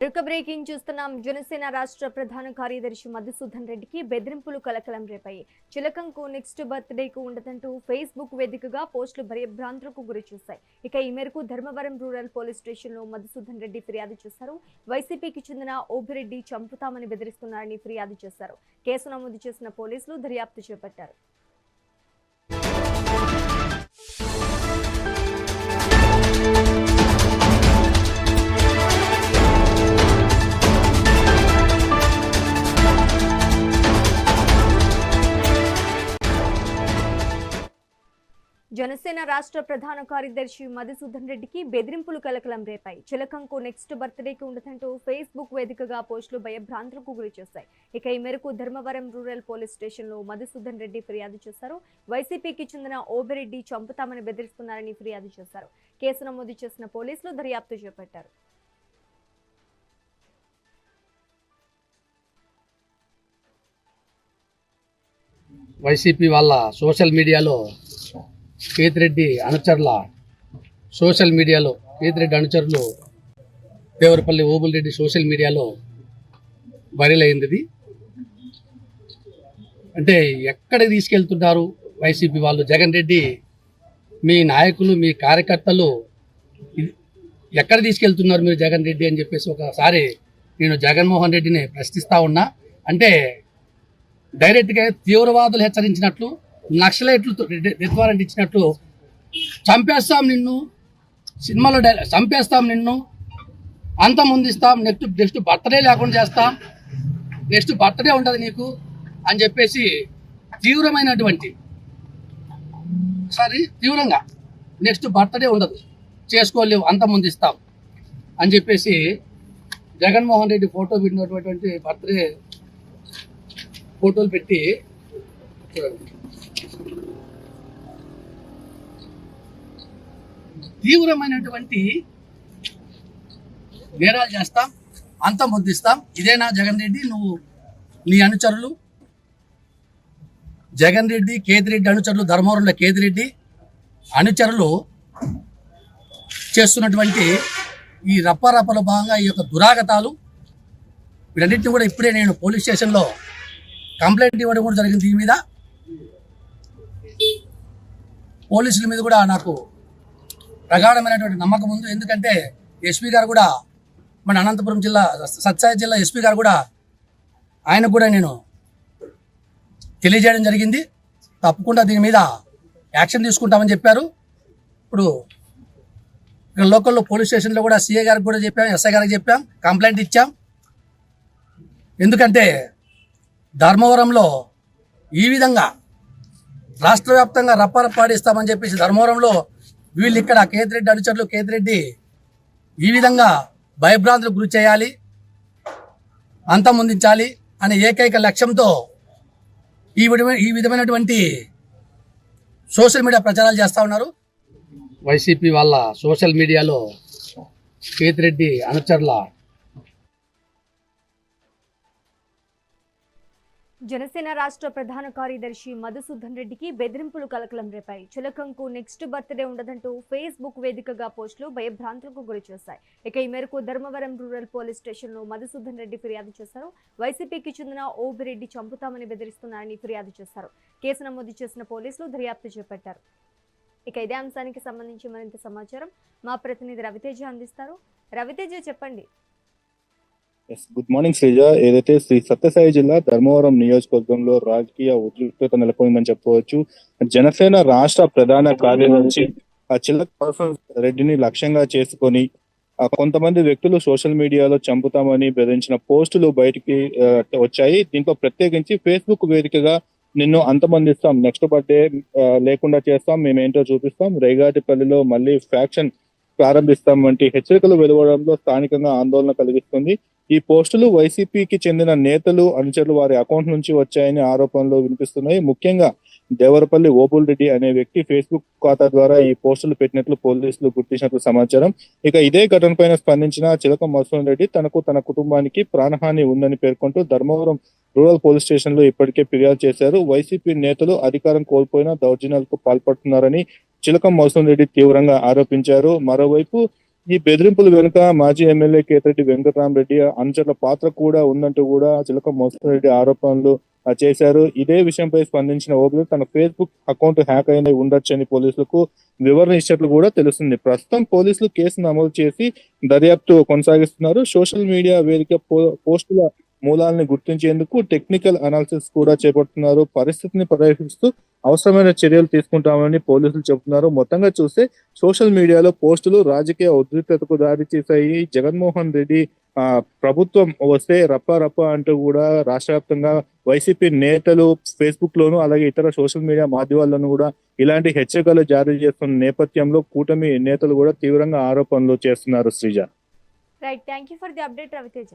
Breaking చూస్తున్నాం. జనసేన రాష్ట్ర ప్రధాన కార్యదర్శి మధుసూదన్ రెడ్డికి బెదిరింపులు కలకలం రేపాయి. చిలకంకు నెక్స్ట్ బర్త్డేకు ఉండదంటూ ఫేస్బుక్ వేదికగా పోస్టులు భయభ్రాంతులకు గురి చేశాయి. ఇక ఈ మేరకు ధర్మవరం రూరల్ పోలీస్ స్టేషన్లో మధుసూదన్ రెడ్డి ఫిర్యాదు చేశారు. వైసీపీకి చెందిన ఓబిరెడ్డి చంపుతామని బెదిరిస్తున్నారని ఫిర్యాదు చేశారు. కేసు నమోదు చేసిన పోలీసులు దర్యాప్తు చేపట్టారు. జనసేన రాష్ట్ర ప్రధాన కార్యదర్శి మధుసూదన్ రెడ్డికి బెదిరింపులు కలకలం రేపాయి. చిలకంకు నెక్స్ట్ బర్త్డేకి ఉండదంటూ ఫేస్బుక్ వేదికగా పోస్టులు భయభ్రాంతులకు గురి చేశాయి. ఇక ఈ మేరకు ధర్మవరం రూరల్ పోలీస్ స్టేషన్లో మధుసూదన్ రెడ్డి ఫిర్యాదు చేశారు. వైసీపీకి చెందిన ఓబిరెడ్డి చంపుతామని బెదిరిస్తున్నారని ఫిర్యాదు చేశారు. కేసు నమోదు చేసిన పోలీసులు దర్యాప్తు చేపట్టారు. వైసీపీ వాళ్ళ సోషల్ మీడియాలో కేతిరెడ్డి అనుచరుల అనుచరులు దేవరపల్లి ఓబుల్ రెడ్డి సోషల్ మీడియాలో వైరల్ అయింది. అంటే ఎక్కడికి తీసుకెళ్తున్నారు వైసీపీ వాళ్ళు? జగన్ రెడ్డి మీ నాయకులు మీ కార్యకర్తలు ఎక్కడ తీసుకెళ్తున్నారు మీరు జగన్ రెడ్డి అని చెప్పేసి ఒకసారి నేను జగన్మోహన్ రెడ్డిని ప్రశ్నిస్తా ఉన్నా. అంటే డైరెక్ట్గా తీవ్రవాదులు హెచ్చరించినట్లు, నక్సలైట్లు డెత్ వారెంట్ ఇచ్చినట్లు చంపేస్తాం నిన్ను, సినిమాలో చంపేస్తాం నిన్ను, అంత ముందిస్తాం, నెక్స్ట్ బర్త్డే లేకుండా చేస్తాం, నెక్స్ట్ బర్త్డే ఉంటుంది నీకు అని చెప్పేసి తీవ్రంగా నెక్స్ట్ బర్త్డే ఉండదు, చేసుకోలేవు, అంత ముందిస్తాం అని చెప్పేసి జగన్మోహన్ రెడ్డి ఫోటో పెట్టినటువంటి బర్త్డే ఫోటోలు పెట్టి తీవ్రమైనటువంటి నేరాలు చేస్తాం, అంత ముద్దిస్తాం. ఇదేనా జగన్ రెడ్డి? నువ్వు నీ అనుచరులు జగన్ రెడ్డి, కేతిరెడ్డి అనుచరులు, ధర్మవరంలో కేతిరెడ్డి అనుచరులు చేస్తున్నటువంటి ఈ రప్పారప్పలో భాగంగా ఈ యొక్క దురాగతాలు వీటన్నిటిని కూడా ఇప్పుడే నేను పోలీస్ స్టేషన్లో కంప్లైంట్ ఇవ్వడం కూడా జరిగింది. దీని మీద పోలీసుల మీద కూడా నాకు ప్రగాఢమైనటువంటి నమ్మకం ఉంది. ఎందుకంటే ఎస్పీ గారు కూడా, మన అనంతపురం జిల్లా సత్యసాయి జిల్లా ఎస్పీ గారు కూడా, ఆయనకు కూడా నేను తెలియజేయడం జరిగింది. తప్పకుండా దీని మీద యాక్షన్ తీసుకుంటామని చెప్పారు. ఇప్పుడు ఇక్కడ లోకల్లో పోలీస్ స్టేషన్లో కూడా సిఐ గారికి కూడా చెప్పాం, ఎస్ఐ గారికి చెప్పాం, కంప్లైంట్ ఇచ్చాం. ఎందుకంటే ధర్మవరంలో ఈ విధంగా రాష్ట్ర వ్యాప్తంగా రప్పారప్పాడిస్తామని చెప్పేసి ధర్మవరంలో వీళ్ళు ఇక్కడ కేతిరెడ్డి అనుచరులు కేతిరెడ్డి ఈ విధంగా భయభ్రాంతులకు గురి చేయాలి, అంతమొందించాలి అనే ఏకైక లక్ష్యంతో ఈ విధమైనటువంటి సోషల్ మీడియా ప్రచారాలు చేస్తూ ఉన్నారు. వైసీపీ వాళ్ళ సోషల్ మీడియాలో కేతిరెడ్డి అనుచరుల జనసేన రాష్ట్ర ప్రధాన కార్యదర్శి మధుసూదన్ రెడ్డికి బెదిరింపులు కలకలం రేపాయి. చిలకంకు నెక్స్ట్ బర్త్డే ఉండదంటూ ఫేస్బుక్ వేదికగా పోస్టులు భయభ్రాంతులకు గురి చేశాయి. ఇక ఈ మేరకు ధర్మవరం రూరల్ పోలీస్ స్టేషన్లో మధుసూదన్ రెడ్డి ఫిర్యాదు చేశారు. వైసీపీకి చెందిన ఓబిరెడ్డి చంపుతామని బెదిరిస్తున్నారని ఫిర్యాదు చేశారు. కేసు నమోదు చేసిన పోలీసులు దర్యాప్తు చేపట్టారు. ఇక ఇదే అంశానికి సంబంధించి మరింత సమాచారం మా ప్రతినిధి రవితేజ అందిస్తారు. రవితేజ, చెప్పండి. Good morning Sreeja. ఏదైతే శ్రీ సత్యసాయి జిల్లా ధర్మవరం నియోజకవర్గంలో రాజకీయ ఉద్రిక్తత నెలకొందని చెప్పవచ్చు. జనసేన రాష్ట్ర ప్రధాన కార్యదర్శి చిలక రెడ్డిని లక్ష్యంగా చేసుకొని కొంతమంది వ్యక్తులు సోషల్ మీడియాలో చంపుతామని బెదిరించిన పోస్టులు బయటికి వచ్చాయి. దీంట్లో ప్రత్యేకించి ఫేస్బుక్ వేదికగా నిన్ను అంతమందిస్తాం, నెక్స్ట్ బర్త్డే లేకుండా చేస్తాం, మేమేంటో చూపిస్తాం, రేగాటిపల్లిలో మళ్ళీ ఫ్యాక్షన్ ప్రారంభిస్తాం వంటి హెచ్చరికలు వెలువడంలో స్థానికంగా ఆందోళన కలిగిస్తుంది. ఈ పోస్టులు వైసీపీకి చెందిన నేతలు, అనుచరులు వారి అకౌంట్ నుంచి వచ్చాయని ఆరోపణలు వినిపిస్తున్నాయి. ముఖ్యంగా దేవరపల్లి ఓబుల్ రెడ్డి అనే వ్యక్తి ఫేస్బుక్ ఖాతా ద్వారా ఈ పోస్టులు పెట్టినట్లు పోలీసులు గుర్తించినట్లు సమాచారం. ఇక ఇదే ఘటనపైన స్పందించిన చిలక మధుసూదన్ రెడ్డి తనకు తన కుటుంబానికి ప్రాణహాని ఉందని పేర్కొంటూ ధర్మవరం రూరల్ పోలీస్ స్టేషన్ లో ఇప్పటికే ఫిర్యాదు చేశారు. వైసీపీ నేతలు అధికారం కోల్పోయినా దౌర్జన్యాలకు పాల్పడుతున్నారని చిలక మధుసూదన్ రెడ్డి తీవ్రంగా ఆరోపించారు. మరోవైపు ఈ బెదిరింపుల వెనుక మాజీ ఎమ్మెల్యే కేతిరెడ్డి వెంకటరామరెడ్డి అనుచరుల పాత్ర కూడా ఉందంటూ కూడా చిలక మోహన్ రెడ్డి ఆరోపణలు చేశారు. ఇదే విషయంపై స్పందించిన ఓబులు తన ఫేస్బుక్ అకౌంట్ హ్యాక్ అయిన ఉండొచ్చని పోలీసులకు వివరణ ఇచ్చినట్లు కూడా తెలుస్తుంది. ప్రస్తుతం పోలీసులు కేసు నమోదు చేసి దర్యాప్తు కొనసాగిస్తున్నారు. సోషల్ మీడియా వేదిక పోస్టుల మూలాలను గుర్తించేందుకు టెక్నికల్ అనాలిసిస్ కూడా చేపడుతున్నారు. పరిస్థితిని పర్యవేక్షిస్తూ అవసరమైన చర్యలు తీసుకుంటామని పోలీసులు చెబుతున్నారు. మొత్తంగా చూస్తే సోషల్ మీడియాలో పోస్టులు రాజకీయ ఉద్రిక్తతకు దారి చేశాయి. జగన్మోహన్ రెడ్డి ప్రభుత్వం వస్తే రప్ప అంటూ కూడా రాష్ట్ర వ్యాప్తంగా వైసీపీ నేతలు ఫేస్బుక్ లోను అలాగే ఇతర సోషల్ మీడియా మాధ్యమాలను కూడా ఇలాంటి హెచ్చరికలు జారీ చేస్తున్న నేపథ్యంలో కూటమి నేతలు కూడా తీవ్రంగా ఆరోపణలు చేస్తున్నారు. Sreeja. Right, thank you for the update Raviteja.